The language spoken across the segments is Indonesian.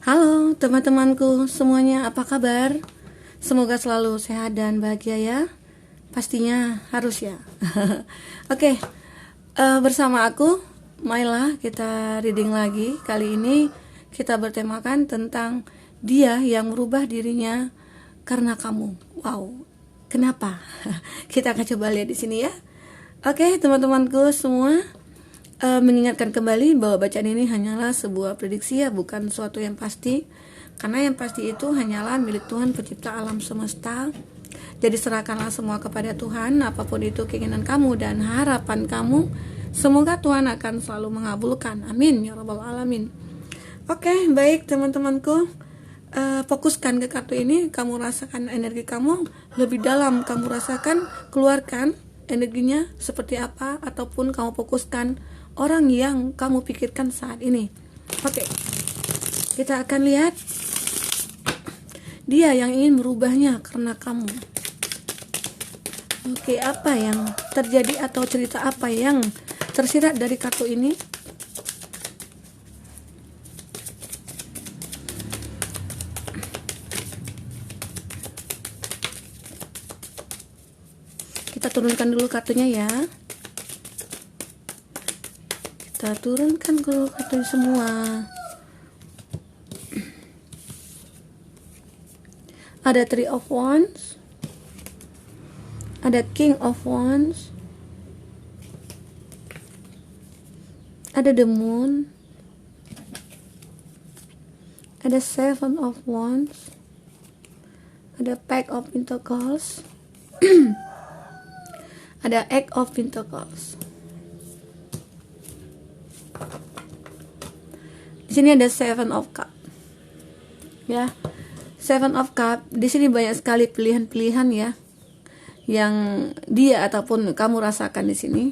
Halo teman-temanku semuanya, apa kabar? Semoga selalu sehat dan bahagia ya. Pastinya harus ya. Oke, bersama aku Maila, kita reading lagi. Kali ini kita bertemakan tentang dia yang merubah dirinya karena kamu. Wow, kenapa? Kita akan coba lihat di sini ya. Oke, teman-temanku semua, mengingatkan kembali bahwa bacaan ini hanyalah sebuah prediksi ya, bukan sesuatu yang pasti. Karena yang pasti itu hanyalah milik Tuhan pencipta alam semesta. Jadi serahkanlah semua kepada Tuhan, apapun itu keinginan kamu dan harapan kamu. Semoga Tuhan akan selalu mengabulkan. Amin ya rabbal alamin. Oke, baik teman-temanku, fokuskan ke kartu ini. Kamu rasakan energi kamu lebih dalam, kamu rasakan, keluarkan energinya seperti apa, ataupun kamu fokuskan orang yang kamu pikirkan saat ini. Oke, kita akan lihat dia yang ingin merubahnya karena kamu. Oke, apa yang terjadi atau cerita apa yang tersirat dari kartu ini? Kita turunkan dulu kartunya ya. Kita turunkan dulu kartunya semua. Ada Three of Wands, ada King of Wands, ada The Moon, ada Seven of Wands, ada Pack of Pentacles, ada Eight of Pentacles. Di sini ada Seven of Cup. Ya. Seven of Cup, di sini banyak sekali pilihan-pilihan ya yang dia ataupun kamu rasakan di sini.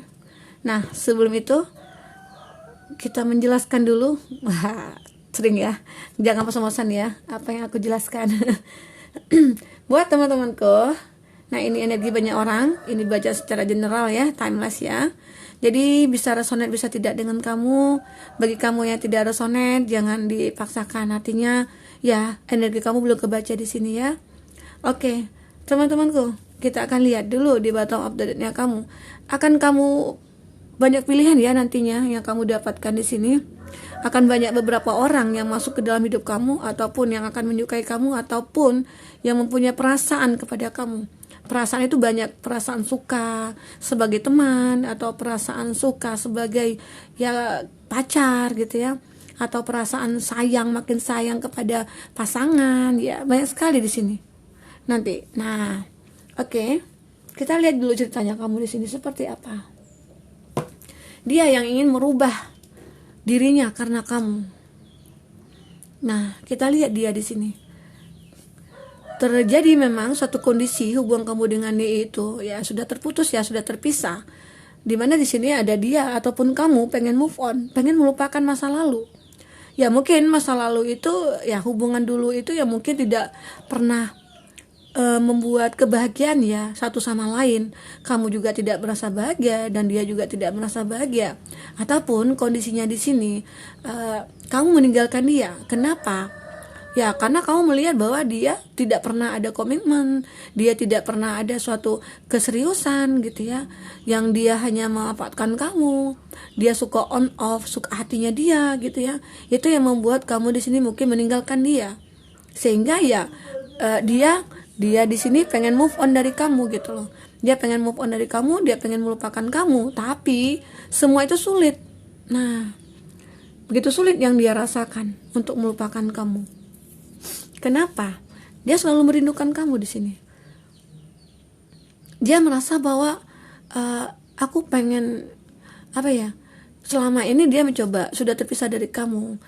Nah, sebelum itu kita menjelaskan dulu. Wah, sering ya. Jangan bosan-bosan ya apa yang aku jelaskan. Buat teman-temanku, nah ini energi banyak orang, ini baca secara general ya, timeless ya. Jadi bisa resonate bisa tidak dengan kamu. Bagi kamu yang tidak resonate, jangan dipaksakan. Artinya ya, energi kamu belum kebaca di sini ya. Oke, teman-temanku, kita akan lihat dulu di bottom of the deck-nya kamu. Akan kamu banyak pilihan ya nantinya yang kamu dapatkan di sini. Akan banyak beberapa orang yang masuk ke dalam hidup kamu, ataupun yang akan menyukai kamu, ataupun yang mempunyai perasaan kepada kamu. Perasaan itu banyak, perasaan suka sebagai teman, atau perasaan suka sebagai ya pacar gitu ya, atau perasaan sayang, makin sayang kepada pasangan ya, banyak sekali di sini nanti. Nah, oke, kita lihat dulu ceritanya kamu di sini seperti apa. Dia yang ingin merubah dirinya karena kamu. Nah, kita lihat dia di sini. Terjadi memang suatu kondisi hubungan kamu dengan dia itu ya sudah terputus ya, sudah terpisah. Dimana di sini ada dia ataupun kamu pengen move on, pengen melupakan masa lalu. Ya mungkin masa lalu itu ya, hubungan dulu itu ya mungkin tidak pernah membuat kebahagiaan ya satu sama lain. Kamu juga tidak merasa bahagia dan dia juga tidak merasa bahagia. Ataupun kondisinya di sini kamu meninggalkan dia. Kenapa? Ya karena kamu melihat bahwa dia tidak pernah ada komitmen, dia tidak pernah ada suatu keseriusan gitu ya, yang dia hanya memanfaatkan kamu, dia suka on off, suka hatinya dia gitu ya. Itu yang membuat kamu di sini mungkin meninggalkan dia, sehingga ya dia di sini pengen move on dari kamu gitu loh. Dia pengen move on dari kamu, dia pengen melupakan kamu, tapi semua itu sulit. Nah, begitu sulit yang dia rasakan untuk melupakan kamu. Kenapa? Dia selalu merindukan kamu di sini. Dia merasa bahwa aku pengen apa ya? Selama ini dia mencoba sudah terpisah dari kamu.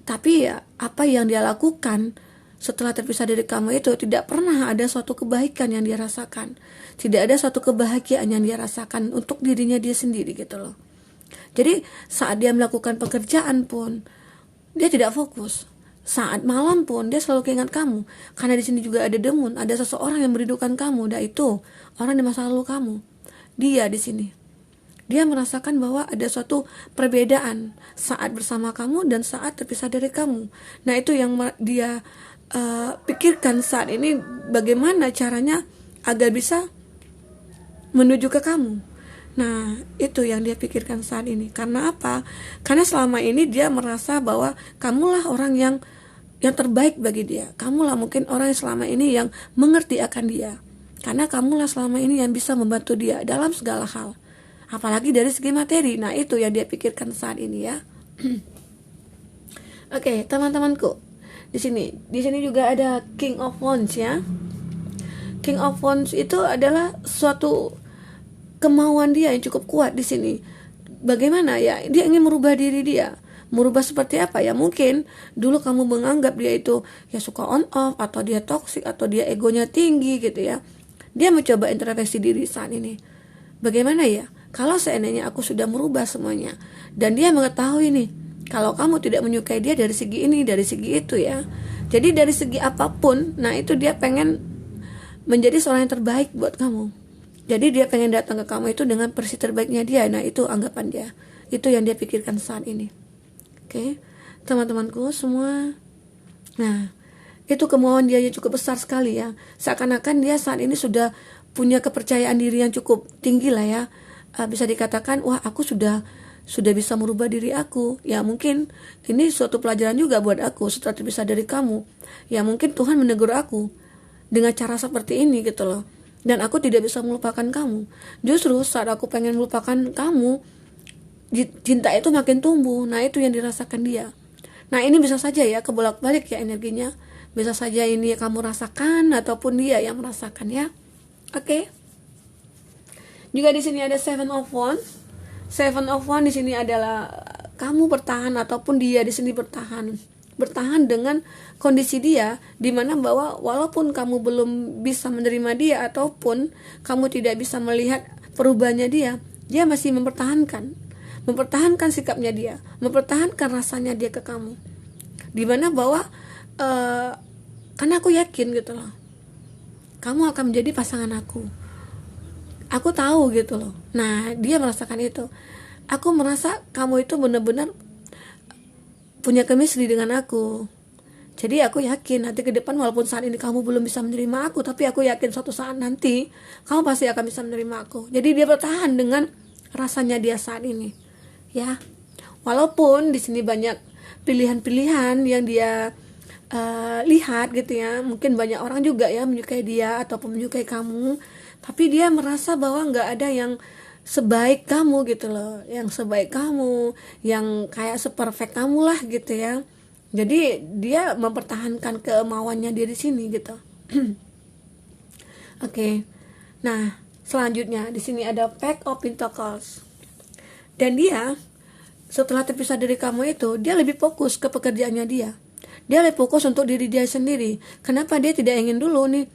Tapi ya apa yang dia lakukan setelah terpisah dari kamu itu tidak pernah ada suatu kebaikan yang dia rasakan. Tidak ada suatu kebahagiaan yang dia rasakan untuk dirinya dia sendiri gitu loh. Jadi saat dia melakukan pekerjaan pun dia tidak fokus. Saat malam pun dia selalu keingat kamu, karena di sini juga ada The Moon, ada seseorang yang merindukan kamu, dan itu orang di masa lalu kamu. Dia di sini. Dia merasakan bahwa ada suatu perbedaan saat bersama kamu dan saat terpisah dari kamu. Nah, itu yang dia pikirkan saat ini, bagaimana caranya agar bisa menuju ke kamu. Nah, itu yang dia pikirkan saat ini. Karena apa? Karena selama ini dia merasa bahwa kamulah orang yang terbaik bagi dia. Kamulah mungkin orang yang selama ini yang mengerti akan dia. Karena kamulah selama ini yang bisa membantu dia dalam segala hal. Apalagi dari segi materi. Nah, itu yang dia pikirkan saat ini ya. Oke, teman-temanku. Di sini juga ada King of Wands ya. King of Wands itu adalah suatu kemauan dia yang cukup kuat di sini. Bagaimana ya? Dia ingin merubah diri dia. Merubah seperti apa ya? Mungkin dulu kamu menganggap dia itu ya suka on off, atau dia toksik, atau dia egonya tinggi gitu ya. Dia mencoba introspeksi diri saat ini. Bagaimana ya? Kalau seandainya aku sudah merubah semuanya, dan dia mengetahui nih, kalau kamu tidak menyukai dia dari segi ini, dari segi itu ya. Jadi dari segi apapun, nah itu dia pengen menjadi seorang yang terbaik buat kamu. Jadi dia pengen datang ke kamu itu dengan versi terbaiknya dia. Nah, itu anggapan dia. Itu yang dia pikirkan saat ini. Oke, teman-temanku semua. Nah, itu kemauan dia yang cukup besar sekali ya. Seakan-akan dia saat ini sudah punya kepercayaan diri yang cukup tinggi lah ya. Bisa dikatakan, wah aku sudah bisa merubah diri aku. Ya mungkin ini suatu pelajaran juga buat aku setelah terpisah dari kamu. Ya mungkin Tuhan menegur aku dengan cara seperti ini gitu loh. Dan aku tidak bisa melupakan kamu. Justru saat aku pengen melupakan kamu, cinta itu makin tumbuh. Nah, itu yang dirasakan dia. Nah, ini bisa saja ya kebolak-balik ya energinya. Bisa saja ini kamu rasakan ataupun dia yang merasakan ya. Oke. Juga di sini ada Seven of Wands. Seven of Wands di sini adalah kamu bertahan ataupun dia di sini bertahan. Bertahan dengan kondisi dia, dimana bahwa walaupun kamu belum bisa menerima dia ataupun kamu tidak bisa melihat perubahannya dia masih mempertahankan sikapnya dia, mempertahankan rasanya dia ke kamu, dimana bahwa karena aku yakin gitu loh, kamu akan menjadi pasangan aku tahu gitu loh. Nah, dia merasakan itu. Aku merasa kamu itu benar-benar punya chemistry dengan aku. Jadi aku yakin nanti ke depan, walaupun saat ini kamu belum bisa menerima aku, tapi aku yakin suatu saat nanti kamu pasti akan bisa menerima aku. Jadi dia bertahan dengan rasanya dia saat ini. Ya. Walaupun di sini banyak pilihan-pilihan yang dia lihat gitu ya. Mungkin banyak orang juga ya menyukai dia ataupun menyukai kamu, tapi dia merasa bahwa nggak ada yang sebaik kamu gitu loh, yang sebaik kamu, yang kayak seperfect kamu lah gitu ya. Jadi dia mempertahankan kemauannya dia di sini gitu. Oke. Nah, selanjutnya di sini ada Pack of Pentacles. Dan dia setelah terpisah dari kamu itu, dia lebih fokus ke pekerjaannya dia. Dia lebih fokus untuk diri dia sendiri. Kenapa dia tidak ingin dulu nih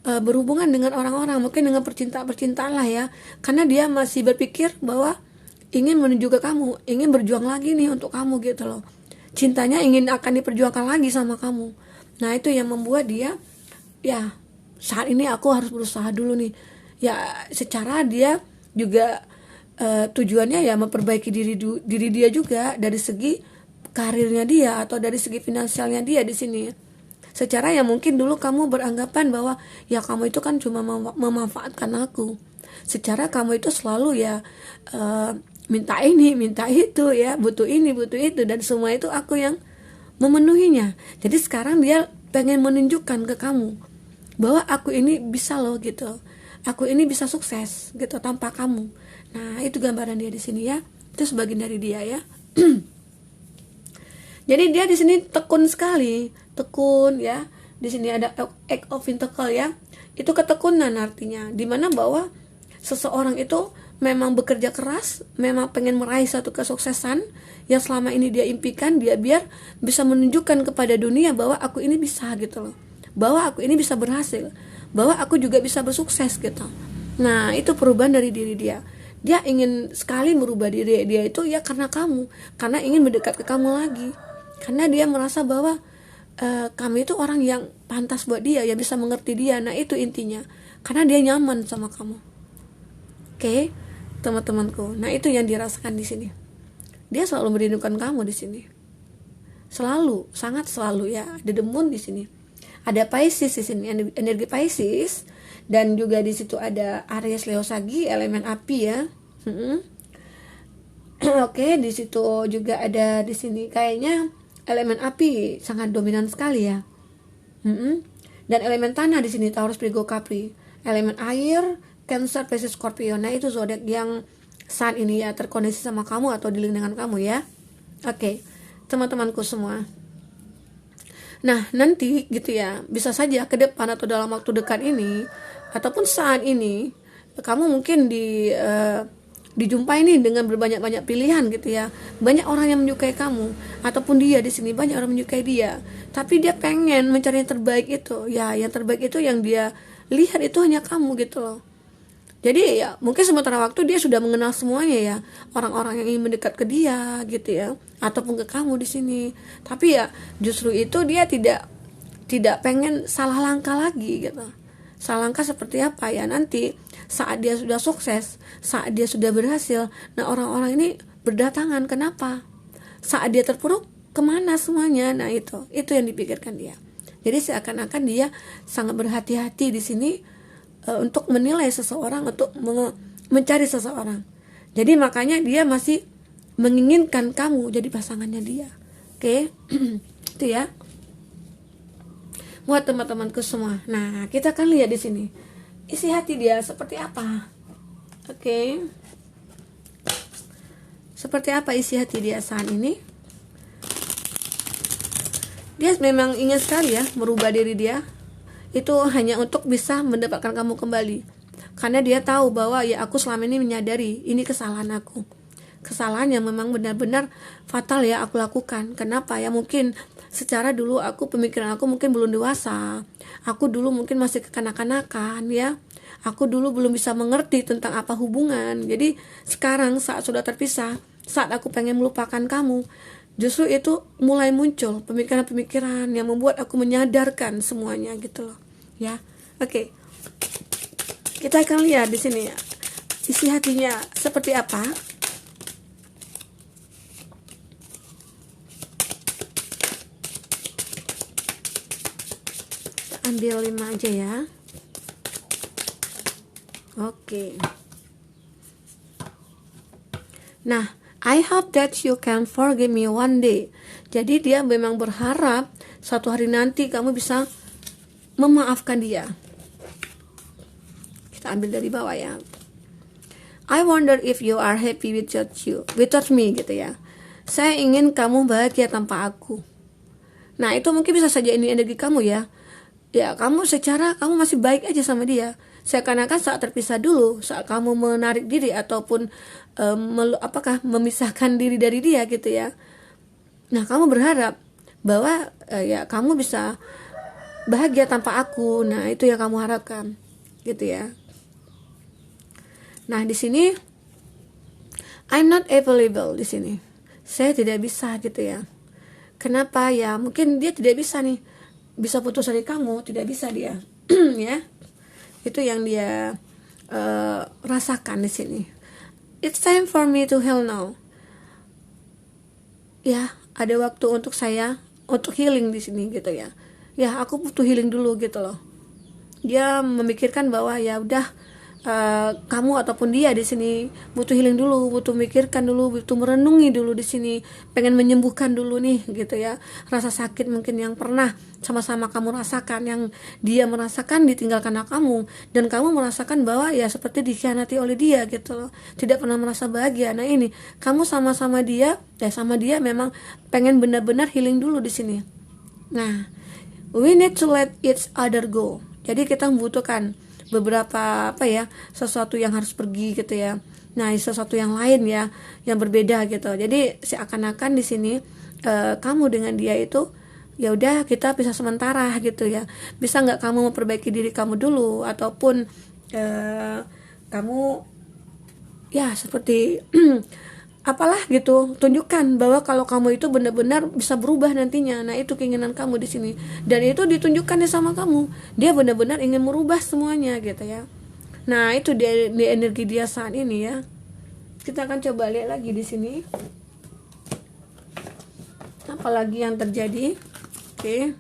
berhubungan dengan orang-orang, mungkin dengan percintaan lah ya, karena dia masih berpikir bahwa ingin menuju ke kamu, ingin berjuang lagi nih untuk kamu gitu loh, cintanya ingin akan diperjuangkan lagi sama kamu. Nah, itu yang membuat dia ya saat ini aku harus berusaha dulu nih ya, secara dia juga tujuannya ya memperbaiki diri dia juga dari segi karirnya dia atau dari segi finansialnya dia di sini. Secara yang mungkin dulu kamu beranggapan bahwa ya kamu itu kan cuma memanfaatkan aku. Secara kamu itu selalu ya minta ini, minta itu ya, butuh ini, butuh itu, dan semua itu aku yang memenuhinya. Jadi sekarang dia pengen menunjukkan ke kamu bahwa aku ini bisa loh gitu. Aku ini bisa sukses gitu tanpa kamu. Nah, itu gambaran dia di sini ya. Itu sebagian dari dia ya. Jadi dia di sini tekun sekali, tekun ya. Di sini ada Eight of Pentacles ya. Itu ketekunan artinya, dimana bahwa seseorang itu memang bekerja keras, memang pengen meraih satu kesuksesan yang selama ini dia impikan, dia biar bisa menunjukkan kepada dunia bahwa aku ini bisa gitu loh, bahwa aku ini bisa berhasil, bahwa aku juga bisa bersukses gitu. Nah, itu perubahan dari diri dia. Dia ingin sekali merubah diri dia itu ya karena kamu, karena ingin mendekat ke kamu lagi. Karena dia merasa bahwa kamu itu orang yang pantas buat dia, yang bisa mengerti dia. Nah, itu intinya. Karena dia nyaman sama kamu. Oke. teman-temanku. Nah, itu yang dirasakan di sini. Dia selalu merindukan kamu di sini. Selalu, sangat selalu ya. Ada The Moon di sini. Ada Pisces di sini, energi Pisces, dan juga di situ ada Aries, Leo, Sagi, elemen api ya. Oke, di situ juga ada di sini kayaknya elemen api sangat dominan sekali ya. Dan elemen tanah di sini Taurus, Virgo, Capri. Elemen air Cancer, Pisces, Scorpio. Nah, itu zodiak yang saat ini ya terkoneksi sama kamu atau di lingkungan kamu ya. Oke, teman-temanku semua. Nah, nanti gitu ya, bisa saja ke depan atau dalam waktu dekat ini ataupun saat ini kamu mungkin dijumpai nih dengan berbanyak-banyak pilihan gitu ya. Banyak orang yang menyukai kamu ataupun dia di sini banyak orang menyukai dia. Tapi dia pengen mencari yang terbaik itu. Ya, yang terbaik itu yang dia lihat itu hanya kamu gitu loh. Jadi ya mungkin sementara waktu dia sudah mengenal semuanya ya, orang-orang yang ingin mendekat ke dia gitu ya, ataupun ke kamu di sini. Tapi ya justru itu dia tidak pengen salah langkah lagi gitu. Salah langkah seperti apa ya, nanti saat dia sudah sukses, saat dia sudah berhasil, nah orang-orang ini berdatangan. Kenapa? Saat dia terpuruk, kemana semuanya? Nah itu yang dipikirkan dia. Jadi seakan-akan dia sangat berhati-hati di sini untuk menilai seseorang, untuk mencari seseorang. Jadi makanya dia masih menginginkan kamu jadi pasangannya dia. Oke? Itu ya. Buat teman-temanku semua. Nah, kita akan lihat di sini isi hati dia seperti apa. Oke? Seperti apa isi hati dia saat ini? Dia memang ingin sekali ya merubah diri dia. Itu hanya untuk bisa mendapatkan kamu kembali. Karena dia tahu bahwa ya aku selama ini menyadari ini kesalahan aku. Kesalahan yang memang benar-benar fatal ya aku lakukan. Kenapa ya? Mungkin secara dulu pemikiran aku mungkin belum dewasa. Aku dulu mungkin masih kekanak-kanakan ya. Aku dulu belum bisa mengerti tentang apa hubungan. Jadi sekarang saat sudah terpisah, saat aku pengen melupakan kamu, justru itu mulai muncul pemikiran-pemikiran yang membuat aku menyadarkan semuanya gitu loh. Ya, oke. Kita akan lihat di sini ya, isi hatinya seperti apa. Kita ambil 5 aja ya. Oke. Nah, I hope that you can forgive me one day. Jadi dia memang berharap suatu hari nanti kamu bisa memaafkan dia. Kita ambil dari bawah ya. I wonder if you are happy without me gitu ya. Saya ingin kamu bahagia tanpa aku. Nah, itu mungkin bisa saja ini energi kamu ya. Ya, kamu masih baik aja sama dia. Seakan-akan saat terpisah dulu, saat kamu menarik diri ataupun memisahkan diri dari dia gitu ya. Nah, kamu berharap bahwa ya kamu bisa bahagia tanpa aku. Nah, itu yang kamu harapkan gitu ya. Nah, di sini I'm not available di sini. Saya tidak bisa gitu ya. Kenapa ya? Mungkin dia tidak bisa nih. Bisa putus dari kamu, tidak bisa dia. Ya. Itu yang dia rasakan di sini. It's time for me to heal now. Ya, ada waktu untuk saya untuk healing di sini gitu ya. Ya, aku butuh healing dulu gitu loh. Dia memikirkan bahwa ya udah kamu ataupun dia di sini butuh healing dulu, butuh memikirkan dulu, butuh merenungi dulu di sini, pengen menyembuhkan dulu nih gitu ya. Rasa sakit mungkin yang pernah sama-sama kamu rasakan, yang dia merasakan ditinggalkan kamu, dan kamu merasakan bahwa ya seperti dikhianati oleh dia gitu loh, tidak pernah merasa bahagia. Nah, ini kamu sama dia memang pengen benar-benar healing dulu di sini. Nah, we need to let each other go. Jadi kita membutuhkan beberapa sesuatu yang harus pergi gitu ya. Nah, sesuatu yang lain ya, yang berbeda gitu. Jadi seakan-akan di sini kamu dengan dia itu ya udah kita pisah sementara gitu ya. Bisa nggak kamu memperbaiki diri kamu dulu, ataupun kamu ya seperti apalah gitu, tunjukkan bahwa kalau kamu itu benar-benar bisa berubah nantinya. Nah, itu keinginan kamu di sini, dan itu ditunjukkan sama kamu. Dia benar-benar ingin merubah semuanya gitu ya. Nah, itu di energi dia saat ini ya. kita akan coba lihat lagi di sini apalagi yang terjadi. Oke.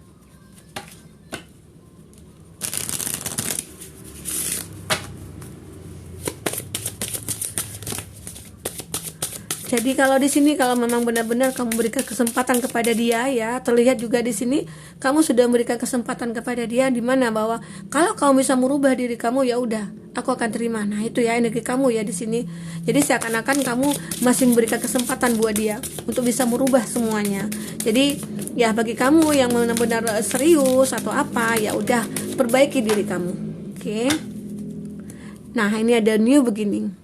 Jadi kalau di sini kalau memang benar-benar kamu berikan kesempatan kepada dia ya, terlihat juga di sini kamu sudah memberikan kesempatan kepada dia, di mana bahwa kalau kamu bisa merubah diri kamu, ya udah, aku akan terima. Nah, itu ya energi kamu ya di sini. Jadi seakan-akan kamu masih memberikan kesempatan buat dia untuk bisa merubah semuanya. Jadi ya bagi kamu yang benar-benar serius atau apa, ya udah, perbaiki diri kamu. Oke. Nah, ini ada new beginning.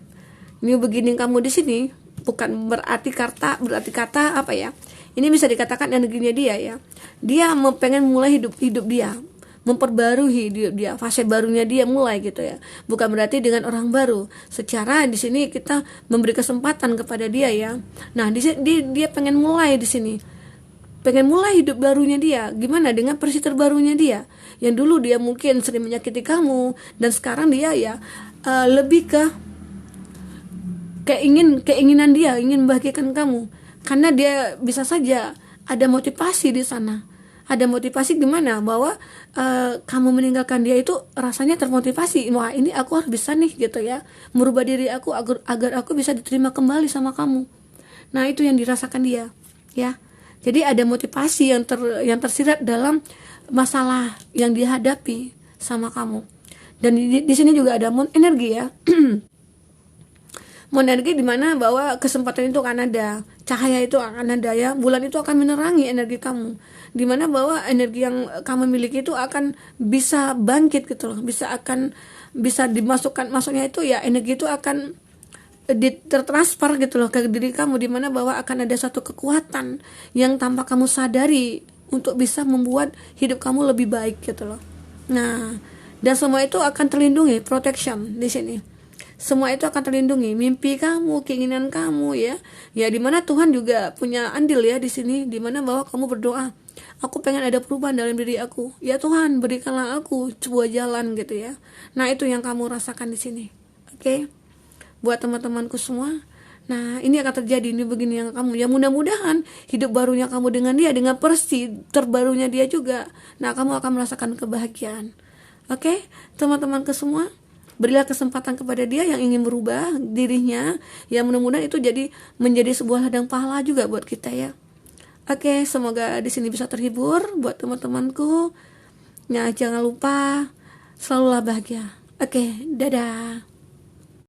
New beginning kamu di sini bukan berarti kata apa ya, ini bisa dikatakan energinya dia ya, dia pengen mulai hidup dia, memperbarui hidup dia, fase barunya dia mulai gitu ya, bukan berarti dengan orang baru. Secara di sini kita memberi kesempatan kepada dia ya. Nah dia pengen mulai di sini, pengen mulai hidup barunya dia. Gimana dengan versi terbarunya dia, yang dulu dia mungkin sering menyakiti kamu, dan sekarang dia ya lebih ke keinginan dia ingin membahagiakan kamu, karena dia bisa saja ada motivasi di sana. Ada motivasi gimana bahwa kamu meninggalkan dia itu rasanya termotivasi, wah ini aku harus bisa nih gitu ya, merubah diri aku agar aku bisa diterima kembali sama kamu. Nah itu yang dirasakan dia ya. Jadi ada motivasi yang tersirat dalam masalah yang dihadapi sama kamu. Dan di sini juga ada energi ya. Energi di mana bahwa kesempatan itu akan ada, cahaya itu akan ada ya, bulan itu akan menerangi energi kamu, di mana bahwa energi yang kamu miliki itu akan bisa bangkit gitu loh, bisa dimasukkan, maksudnya itu ya energi itu akan tertransfer gitu loh ke diri kamu, di mana bahwa akan ada satu kekuatan yang tanpa kamu sadari untuk bisa membuat hidup kamu lebih baik gitu loh. Nah, dan semua itu akan terlindungi, protection di sini. Semua itu akan terlindungi, mimpi kamu, keinginan kamu ya dimana Tuhan juga punya andil ya di sini, dimana bahwa kamu berdoa, aku pengen ada perubahan dalam diri aku, ya Tuhan berikanlah aku sebuah jalan gitu ya. Nah itu yang kamu rasakan di sini. Oke. Buat teman-temanku semua, nah ini akan terjadi, ini begini yang kamu, ya mudah-mudahan hidup barunya kamu dengan dia, dengan versi terbarunya dia juga, nah kamu akan merasakan kebahagiaan. Oke, teman-temanku semua, berilah kesempatan kepada dia yang ingin berubah dirinya, ya mudah-mudahan itu menjadi sebuah ladang pahala juga buat kita ya. Oke, semoga di sini bisa terhibur buat teman-temanku. Nah, jangan lupa selalulah bahagia. Oke, dadah.